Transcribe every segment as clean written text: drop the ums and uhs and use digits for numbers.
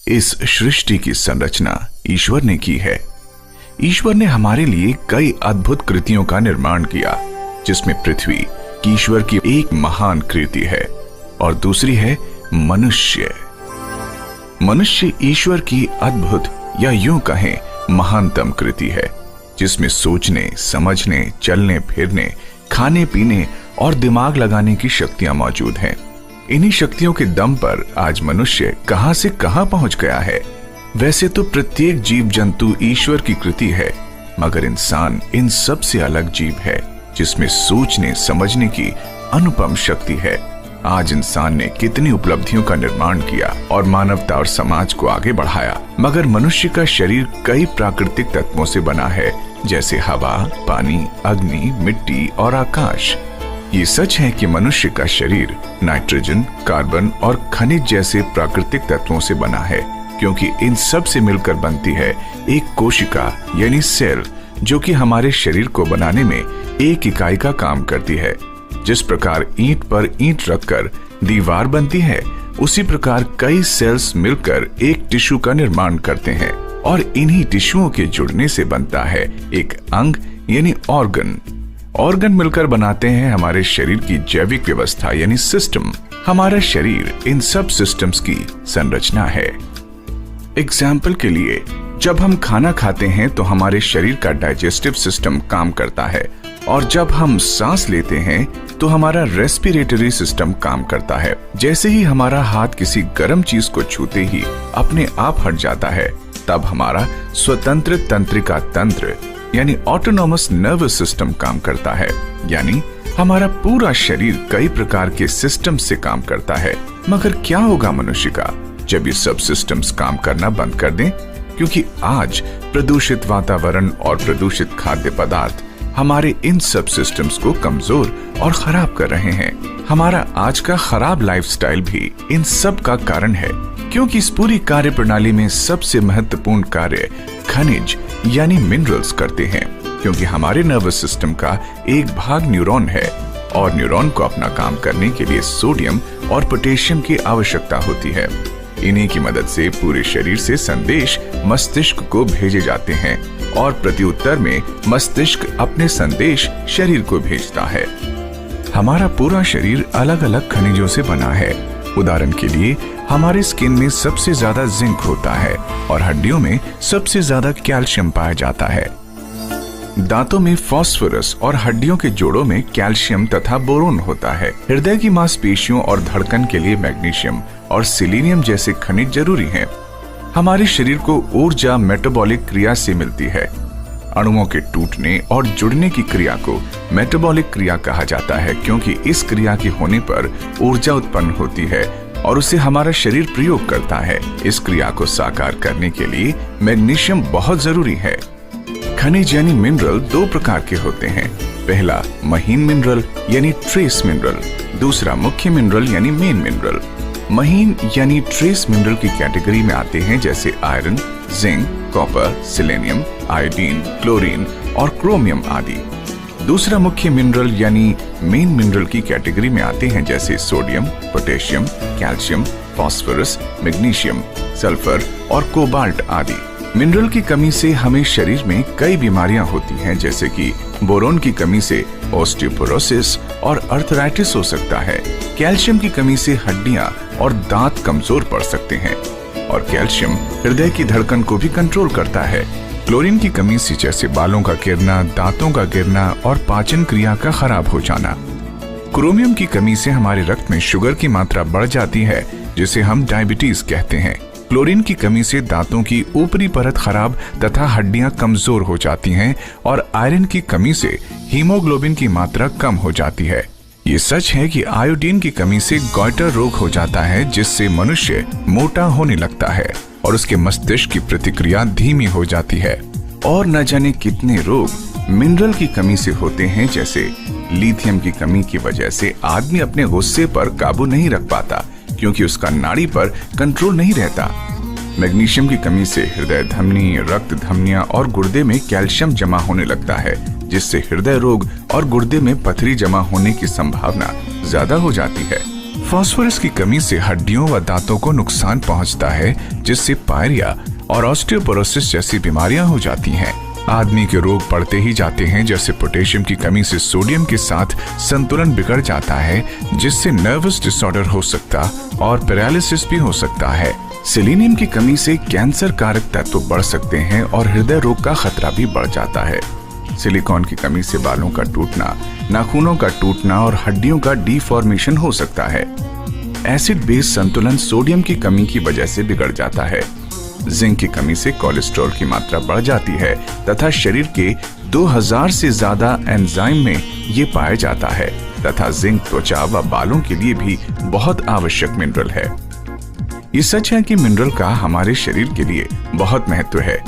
इस सृष्टि की संरचना ईश्वर ने की है। ईश्वर ने हमारे लिए कई अद्भुत कृतियों का निर्माण किया, जिसमें पृथ्वी ईश्वर की एक महान कृति है और दूसरी है मनुष्य। मनुष्य ईश्वर की अद्भुत या यूं कहें महानतम कृति है, जिसमें सोचने, समझने, चलने फिरने, खाने पीने और दिमाग लगाने की शक्तियां मौजूद हैं। इन्हीं शक्तियों के दम पर आज मनुष्य कहां से कहां पहुंच गया है। वैसे तो प्रत्येक जीव जंतु ईश्वर की कृति है, मगर इंसान इन सब से अलग जीव है, जिसमें सोचने समझने की अनुपम शक्ति है। आज इंसान ने कितनी उपलब्धियों का निर्माण किया और मानवता और समाज को आगे बढ़ाया, मगर मनुष्य का शरीर कई प्राकृतिक तत्वों से बना है, जैसे हवा, पानी, अग्नि, मिट्टी और आकाश। ये सच है कि मनुष्य का शरीर नाइट्रोजन, कार्बन और खनिज जैसे प्राकृतिक तत्वों से बना है, क्योंकि इन सब से मिलकर बनती है एक कोशिका यानी सेल, जो कि हमारे शरीर को बनाने में एक इकाई का काम करती है। जिस प्रकार ईंट पर ईंट रखकर दीवार बनती है, उसी प्रकार कई सेल्स मिलकर एक टिश्यू का निर्माण करते हैं और इन्हीं टिश्युओं के जुड़ने से बनता है एक अंग यानी ऑर्गन। ऑर्गन मिलकर बनाते हैं हमारे शरीर की जैविक व्यवस्था यानी सिस्टम। हमारा शरीर इन सब सिस्टम्स की संरचना है। एग्जाम्पल के लिए, जब हम खाना खाते हैं तो हमारे शरीर का डाइजेस्टिव सिस्टम काम करता है, और जब हम सांस लेते हैं तो हमारा रेस्पिरेटरी सिस्टम काम करता है। जैसे ही हमारा हाथ किसी गर्म चीज को छूते ही अपने आप हट जाता है, तब हमारा स्वतंत्र तंत्रिका तंत्र यानी ऑटोनॉमस नर्वस सिस्टम काम करता है। यानी हमारा पूरा शरीर कई प्रकार के सिस्टम से काम करता है। मगर क्या होगा मनुष्य का जब ये सब सिस्टम्स काम करना बंद कर दें? क्योंकि आज प्रदूषित वातावरण और प्रदूषित खाद्य पदार्थ हमारे इन सब सिस्टम्स को कमजोर और खराब कर रहे हैं। हमारा आज का खराब लाइफस्टाइल भी इन सब का कारण है, क्योंकि इस पूरी कार्य प्रणाली में सबसे महत्वपूर्ण कार्य खनिज यानी मिनरल्स करते हैं। क्योंकि हमारे नर्वस सिस्टम का एक भाग न्यूरॉन है, और न्यूरॉन को अपना काम करने के लिए सोडियम और पोटेशियम की आवश्यकता होती है। इन्हीं की मदद से पूरे शरीर से संदेश मस्तिष्क को भेजे जाते हैं, और प्रत्युत्तर में मस्तिष्क अपने संदेश शरीर को भेजता है। हमारा पूरा शरीर अलग अलग खनिजों से बना है। उदाहरण के लिए, हमारे स्किन में सबसे ज्यादा जिंक होता है और हड्डियों में सबसे ज्यादा कैल्शियम पाया जाता है। दांतों में फास्फोरस और हड्डियों के जोड़ों में कैल्शियम तथा बोरोन होता है। हृदय की मांसपेशियों और धड़कन के लिए मैग्नीशियम और सिलीनियम जैसे खनिज जरूरी हैं। हमारे शरीर को ऊर्जा मेटाबॉलिक क्रिया से मिलती है। अणुओं के टूटने और जुड़ने की क्रिया को मेटाबॉलिक क्रिया कहा जाता है, क्योंकि इस क्रिया के होने पर ऊर्जा उत्पन्न होती है और उसे हमारा शरीर प्रयोग करता है। इस क्रिया को साकार करने के लिए मैग्नीशियम बहुत जरूरी है। खनिज यानी मिनरल दो प्रकार के होते हैं। पहला महीन मिनरल यानी ट्रेस मिनरल, दूसरा मुख्य मिनरल यानी मेन मिनरल। महीन यानी ट्रेस मिनरल की कैटेगरी में आते हैं जैसे iron, zinc, copper, selenium, iodine, chlorine और क्रोमियम आदि। दूसरा मुख्य मिनरल यानी मेन मिनरल की कैटेगरी में आते हैं जैसे sodium, potassium, calcium, phosphorus, magnesium, sulphur और कोबाल्ट आदि। मिनरल की कमी से हमें शरीर में कई बीमारियां होती हैं, जैसे कि बोरोन की कमी से ऑस्टियोपोरोसिस और अर्थराइटिस हो सकता है। कैल्शियम की कमी से हड्डियां और दांत कमजोर पड़ सकते हैं, और कैल्शियम हृदय की धड़कन को भी कंट्रोल करता है। क्लोरीन की कमी से जैसे बालों का गिरना, दांतों का गिरना और पाचन क्रिया का खराब हो जाना। क्रोमियम की कमी से हमारे रक्त में शुगर की मात्रा बढ़ जाती है, जिसे हम डायबिटीज कहते हैं। क्लोरीन की कमी से दांतों की ऊपरी परत खराब तथा हड्डियां कमजोर हो जाती हैं, और आयरन की कमी से हीमोग्लोबिन की मात्रा कम हो जाती है। ये सच है कि आयोडीन की कमी से गॉइटर रोग हो जाता है, जिससे मनुष्य मोटा होने लगता है और उसके मस्तिष्क की प्रतिक्रिया धीमी हो जाती है। और न जाने कितने रोग मिनरल की कमी से होते हैं, जैसे लिथियम की कमी की वजह से आदमी अपने गुस्से पर काबू नहीं रख पाता, क्योंकि उसका नाड़ी पर कंट्रोल नहीं रहता। मैग्नीशियम की कमी से हृदय धमनी, रक्त धमनियां और गुर्दे में कैल्शियम जमा होने लगता है, जिससे हृदय रोग और गुर्दे में पथरी जमा होने की संभावना ज्यादा हो जाती है। फास्फोरस की कमी से हड्डियों व दांतों को नुकसान पहुंचता है, जिससे पायरिया और ऑस्टियोपोरोसिस जैसी बीमारियां हो जाती हैं। आदमी के रोग बढ़ते ही जाते हैं, जैसे पोटेशियम की कमी से सोडियम के साथ संतुलन बिगड़ जाता है, जिससे नर्वस डिसऑर्डर हो सकता और पैरालिसिस भी हो सकता है। सेलेनियम की कमी से कैंसर कारक तत्व बढ़ सकते हैं और हृदय रोग का खतरा भी बढ़ जाता है। सिलिकॉन की कमी से बालों का टूटना, नाखूनों का टूटना और हड्डियों का डिफॉर्मेशन हो सकता है। एसिड बेस संतुलन सोडियम की कमी की वजह से बिगड़ जाता है। जिंक की कमी से कोलेस्ट्रॉल की मात्रा बढ़ जाती है तथा शरीर के 2000 से ज्यादा एंजाइम में ये पाया जाता है तथा जिंक त्वचा व बालों के लिए भी बहुत आवश्यक मिनरल है। ये सच है कि मिनरल का हमारे शरीर के लिए बहुत महत्व है।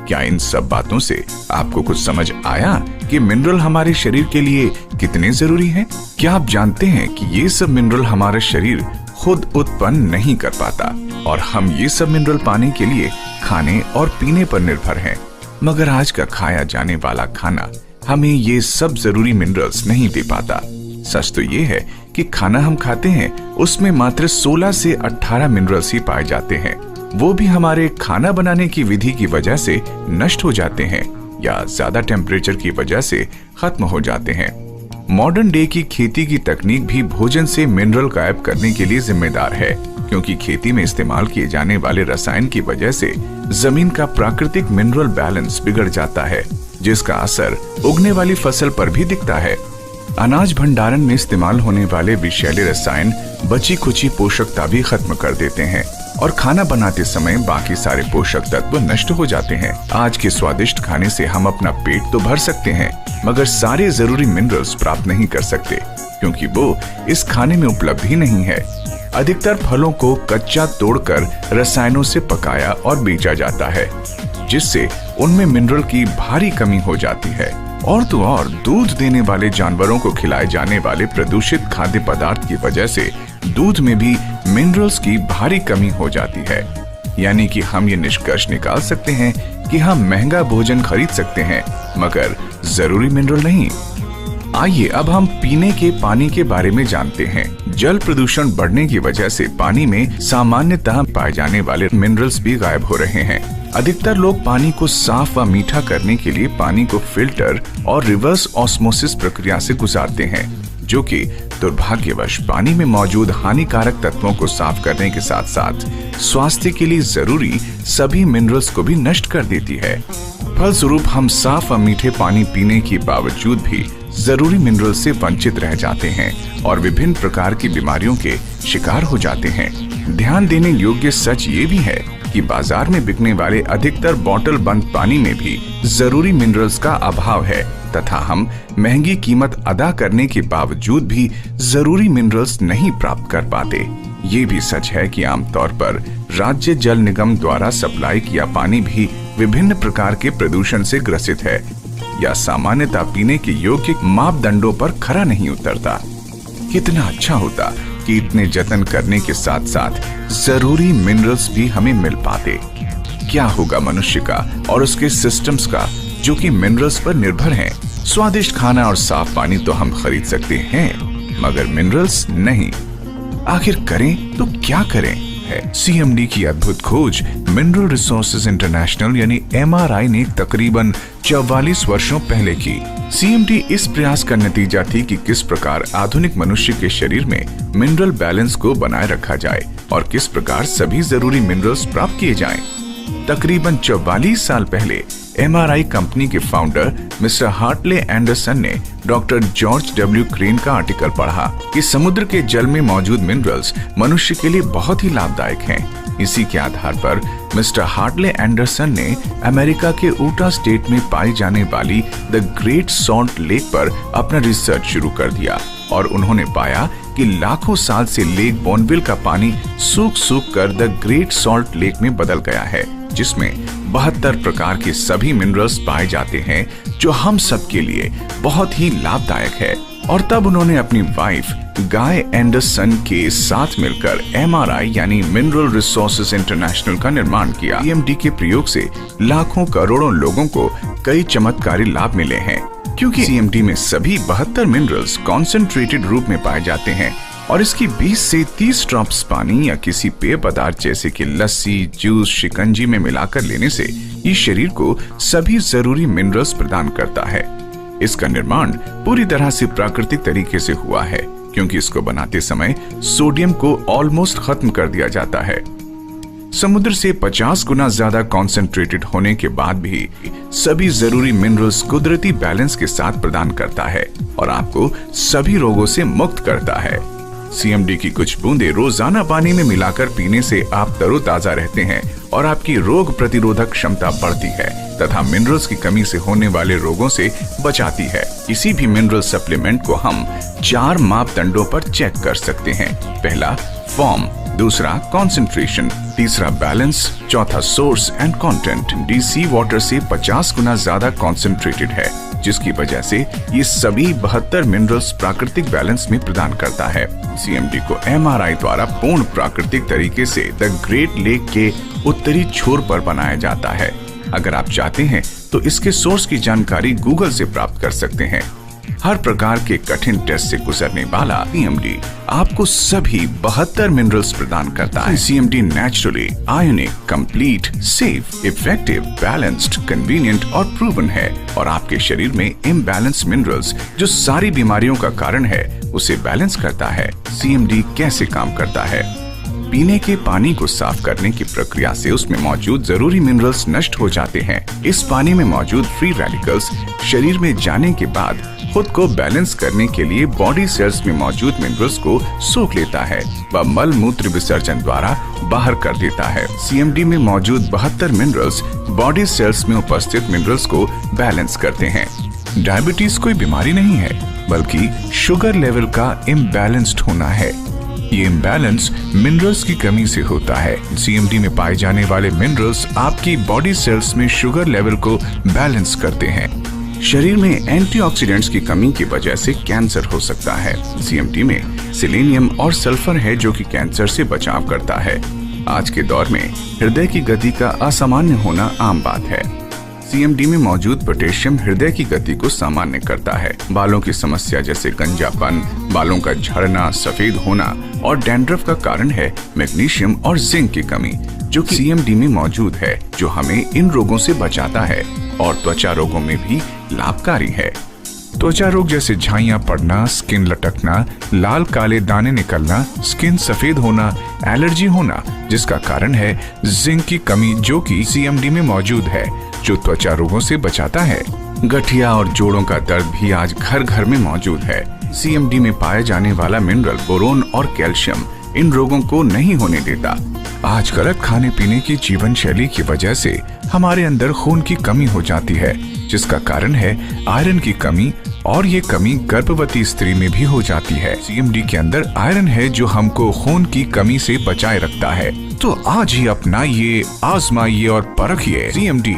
क्या इन सब बातों से आपको कुछ समझ आया कि मिनरल हमारे शरीर के लिए कितने जरूरी हैं? क्या आप जानते हैं कि ये सब मिनरल हमारा शरीर खुद उत्पन्न नहीं कर पाता और हम ये सब मिनरल पाने के लिए खाने और पीने पर निर्भर हैं। मगर आज का खाया जाने वाला खाना हमें ये सब जरूरी मिनरल्स नहीं दे पाता। सच तो ये है कि खाना हम खाते हैं उसमें मात्र 16 से 18 मिनरल्स ही पाए जाते हैं। वो भी हमारे खाना बनाने की विधि की वजह से नष्ट हो जाते हैं या ज्यादा टेम्परेचर की वजह से खत्म हो जाते हैं। मॉडर्न डे की खेती की तकनीक भी भोजन से मिनरल गायब करने के लिए जिम्मेदार है, क्योंकि खेती में इस्तेमाल किए जाने वाले रसायन की वजह से जमीन का प्राकृतिक मिनरल बैलेंस बिगड़ जाता है, जिसका असर उगने वाली फसल पर भी दिखता है। अनाज भंडारण में इस्तेमाल होने वाले विषैले रसायन बची खुची पोषकता भी खत्म कर देते हैं और खाना बनाते समय बाकी सारे पोषक तत्व नष्ट हो जाते हैं। आज के स्वादिष्ट खाने से हम अपना पेट तो भर सकते हैं, मगर सारे जरूरी मिनरल्स प्राप्त नहीं कर सकते, क्योंकि वो इस खाने में उपलब्ध ही नहीं है। अधिकतर फलों को कच्चा तोड़कर रसायनों से पकाया और बेचा जाता है, जिससे उनमें मिनरल की भारी कमी हो जाती है। और तो और दूध देने वाले जानवरों को खिलाए जाने वाले प्रदूषित खाद्य पदार्थ की वजह से दूध में भी मिनरल्स की भारी कमी हो जाती है। यानी कि हम ये निष्कर्ष निकाल सकते हैं कि हम महंगा भोजन खरीद सकते हैं, मगर जरूरी मिनरल नहीं। आइए अब हम पीने के पानी के बारे में जानते हैं। जल प्रदूषण बढ़ने की वजह से पानी में सामान्यतः पाए जाने वाले मिनरल्स भी गायब हो रहे हैं। अधिकतर लोग पानी को साफ व मीठा करने के लिए पानी को फिल्टर और रिवर्स ऑस्मोसिस प्रक्रिया से गुजारते हैं, जो कि दुर्भाग्यवश पानी में मौजूद हानिकारक तत्वों को साफ करने के साथ साथ स्वास्थ्य के लिए जरूरी सभी मिनरल्स को भी नष्ट कर देती है। फलस्वरूप हम साफ व मीठे पानी पीने के बावजूद भी जरूरी मिनरल से वंचित रह जाते हैं और विभिन्न प्रकार की बीमारियों के शिकार हो जाते हैं। ध्यान देने योग्य सच ये भी है कि बाजार में बिकने वाले अधिकतर बोतल बंद पानी में भी जरूरी मिनरल्स का अभाव है तथा हम महंगी कीमत अदा करने के बावजूद भी जरूरी मिनरल्स नहीं प्राप्त कर पाते। ये भी सच है कि आमतौर पर राज्य जल निगम द्वारा सप्लाई किया पानी भी विभिन्न प्रकार के प्रदूषण से ग्रसित है या सामान्यतः पीने के योग्य मापदंडों पर खरा नहीं उतरता। कितना अच्छा होता कि इतने जतन करने के साथ साथ जरूरी मिनरल्स भी हमें मिल पाते। क्या होगा मनुष्य का और उसके सिस्टम्स का जो कि मिनरल्स पर निर्भर हैं। स्वादिष्ट खाना और साफ पानी तो हम खरीद सकते हैं, मगर मिनरल्स नहीं। आखिर करें तो क्या करें? CMD की अद्भुत खोज मिनरल रिसोर्सेज इंटरनेशनल यानी MRI ने तकरीबन 44 वर्षों पहले की। CMD इस प्रयास का नतीजा थी कि किस प्रकार आधुनिक मनुष्य के शरीर में मिनरल बैलेंस को बनाए रखा जाए और किस प्रकार सभी जरूरी मिनरल्स प्राप्त किए जाएं। तकरीबन 44 साल पहले MRI कंपनी के फाउंडर मिस्टर हार्टले एंडरसन ने डॉक्टर जॉर्ज W. क्रेन का आर्टिकल पढ़ा कि समुद्र के जल में मौजूद मिनरल्स मनुष्य के लिए बहुत ही लाभदायक हैं। इसी के आधार पर मिस्टर हार्टले एंडरसन ने अमेरिका के ऊटा स्टेट में पाई जाने वाली द ग्रेट सॉल्ट लेक पर अपना रिसर्च शुरू कर दिया और उन्होंने पाया कि लाखों साल से लेक बोनविल का पानी सूख कर द ग्रेट सॉल्ट लेक में बदल गया है, जिसमें 72 प्रकार के सभी मिनरल्स पाए जाते हैं जो हम सब के लिए बहुत ही लाभदायक है। और तब उन्होंने अपनी वाइफ गाय एंडरसन के साथ मिलकर MRI यानी मिनरल रिसोर्सेज इंटरनेशनल का निर्माण किया। CMD के प्रयोग से लाखों करोड़ों लोगों को कई चमत्कारी लाभ मिले हैं, क्योंकि CMD में सभी 72 मिनरल्स कॉन्सेंट्रेटेड रूप में पाए जाते हैं और इसकी 20 से 30 ड्रॉप्स पानी या किसी पेय पदार्थ जैसे कि लस्सी, जूस, शिकंजी में मिलाकर लेने से ये शरीर को सभी जरूरी मिनरल्स प्रदान करता है। इसका निर्माण पूरी तरह से प्राकृतिक तरीके से हुआ है, क्योंकि इसको बनाते समय सोडियम को ऑलमोस्ट खत्म कर दिया जाता है। समुद्र से 50 गुना ज्यादा कॉन्सेंट्रेटेड होने के बाद भी सभी जरूरी मिनरल्स कुदरती बैलेंस के साथ प्रदान करता है और आपको सभी रोगों से मुक्त करता है। CMD की कुछ बूंदे रोजाना पानी में मिलाकर पीने से आप तरोताजा रहते हैं और आपकी रोग प्रतिरोधक क्षमता बढ़ती है तथा मिनरल्स की कमी से होने वाले रोगों से बचाती है। किसी भी मिनरल सप्लीमेंट को हम 4 मापदंडों पर चेक कर सकते हैं। पहला फॉर्म, दूसरा कॉन्सेंट्रेशन, तीसरा बैलेंस, चौथा source and content. DC water से 50 गुना ज्यादा कॉन्सेंट्रेटेड है, जिसकी वजह से ये सभी 72 मिनरल्स प्राकृतिक बैलेंस में प्रदान करता है। CMD को MRI द्वारा पूर्ण प्राकृतिक तरीके से द ग्रेट लेक के उत्तरी छोर पर बनाया जाता है। अगर आप चाहते हैं तो इसके सोर्स की जानकारी गूगल से प्राप्त कर सकते हैं। हर प्रकार के कठिन टेस्ट से गुजरने वाला CMD आपको सभी 72 मिनरल्स प्रदान करता है। CMD naturally ionic, complete, safe, effective, balanced, convenient और प्रूवन है और आपके शरीर में इम्बैलेंस मिनरल्स जो सारी बीमारियों का कारण है उसे बैलेंस करता है। CMD कैसे काम करता है? पीने के पानी को साफ करने की प्रक्रिया से उसमें मौजूद जरूरी मिनरल्स नष्ट हो जाते हैं। इस पानी में मौजूद फ्री रेडिकल्स शरीर में जाने के बाद खुद को बैलेंस करने के लिए बॉडी सेल्स में मौजूद मिनरल्स को सोख लेता है व मल मूत्र विसर्जन द्वारा बाहर कर देता है। CMD में मौजूद 72 मिनरल्स बॉडी सेल्स में उपस्थित मिनरल्स को बैलेंस करते हैं। डायबिटीज कोई बीमारी नहीं है, बल्कि शुगर लेवल का इम्बैलेंस्ड होना है। ये इम्बैलेंस मिनरल्स की कमी से होता है। CMD में पाए जाने वाले मिनरल्स आपकी बॉडी सेल्स में शुगर लेवल को बैलेंस करते हैं। शरीर में एंटीऑक्सीडेंट्स की कमी की वजह से कैंसर हो सकता है। CMD में सेलेनियम और सल्फर है जो कि कैंसर से बचाव करता है। आज के दौर में हृदय की गति का असामान्य होना आम बात है। CMD में मौजूद पोटेशियम हृदय की गति को सामान्य करता है। बालों की समस्या जैसे गंजापन, बालों का झड़ना, सफेद होना और डैंड्रफ का कारण है मैग्नीशियम और जिंक की कमी, जो कि CMD में मौजूद है, जो हमें इन रोगों से बचाता है और त्वचा रोगों में भी लाभकारी है। त्वचा रोग जैसे झाइयां पड़ना, स्किन लटकना, लाल काले दाने निकलना, स्किन सफेद होना, एलर्जी होना, जिसका कारण है जिंक की कमी, जो कि CMD में मौजूद है, जो त्वचा रोगों से बचाता है। गठिया और जोड़ों का दर्द भी आज घर घर में मौजूद है। CMD में पाए जाने वाला मिनरल बोरोन और कैल्शियम इन रोगों को नहीं होने देता। आज गलत खाने पीने की जीवन शैली की वजह से हमारे अंदर खून की कमी हो जाती है, जिसका कारण है आयरन की कमी, और ये कमी गर्भवती स्त्री में भी हो जाती है। CMD के अंदर आयरन है जो हमको खून की कमी से बचाए रखता है। तो आज ही अपनाइए, आजमाइए और परखिए CMD।